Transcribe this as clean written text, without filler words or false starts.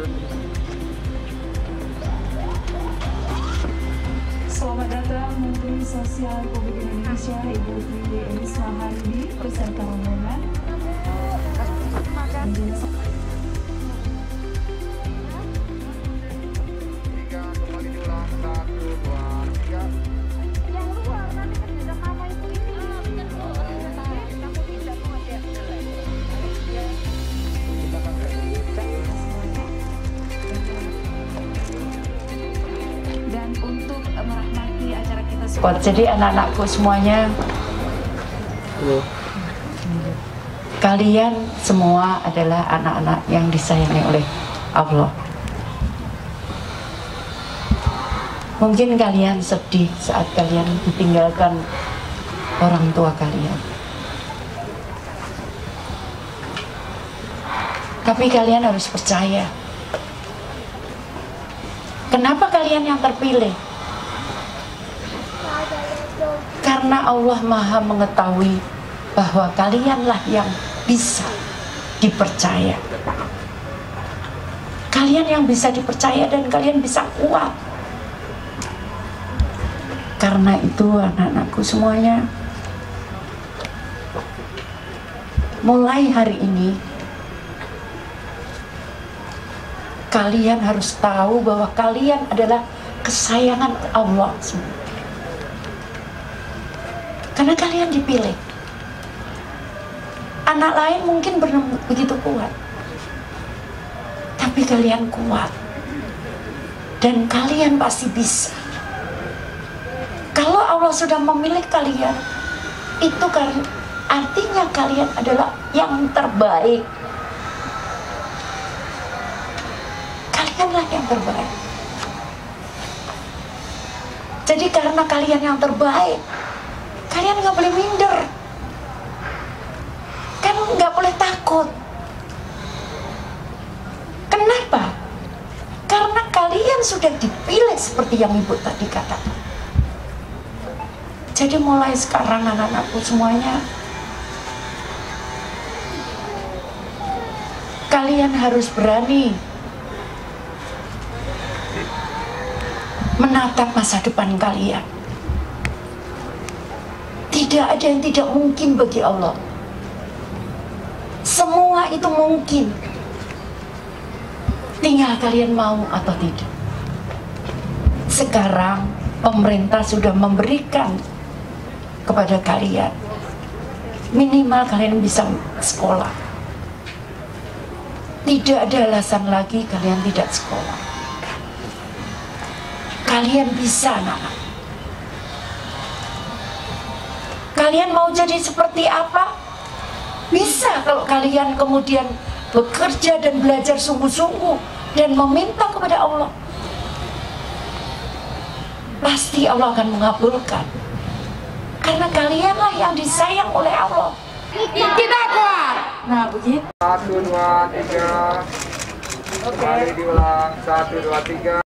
Selamat datang Menteri Sosial Republik Indonesia Ibu Tri Risma hari ini beserta rombongan. Kembali diulang 1, 2, 3. Yang luar nanti kan ada mama ibu ini. Kamu tidak mau ada. Dan untuk merahmati acara kita semua. Jadi anak-anakku semuanya, kalian semua adalah anak-anak yang disayangi oleh Allah. Mungkin kalian sedih saat kalian ditinggalkan orang tua kalian. Tapi kalian harus percaya. Kenapa kalian yang terpilih? Karena Allah Maha mengetahui bahwa kalianlah yang bisa dipercaya. Kalian yang bisa dipercaya dan kalian bisa kuat. Karena itu anak-anakku semuanya, mulai hari ini kalian harus tahu bahwa kalian adalah kesayangan Allah semua. Karena kalian dipilih. Anak lain mungkin belum begitu kuat, tapi kalian kuat. Dan kalian pasti bisa. Kalau Allah sudah memilih kalian, itu kan artinya kalian adalah yang terbaik. Kalianlah yang terbaik. Jadi karena kalian yang terbaik, kalian nggak boleh minder, kan nggak boleh takut. Kenapa? Karena kalian sudah dipilih seperti yang Ibu tadi katakan. Jadi mulai sekarang anak-anakku semuanya, kalian harus berani menatap masa depan kalian. Tidak ada yang tidak mungkin bagi Allah. Semua itu mungkin. Tinggal kalian mau atau tidak. Sekarang pemerintah sudah memberikan kepada kalian, minimal kalian bisa sekolah. Tidak ada alasan lagi kalian tidak sekolah. Kalian bisa, anak-anak. Kalian mau jadi seperti apa? Bisa kalau kalian kemudian bekerja dan belajar sungguh-sungguh dan meminta kepada Allah. Pasti Allah akan mengabulkan. Karena kalianlah yang disayang oleh Allah. Kita kuat. Nah, begitu. 1, 2, 3. Kembali diulang 1, 2, 3.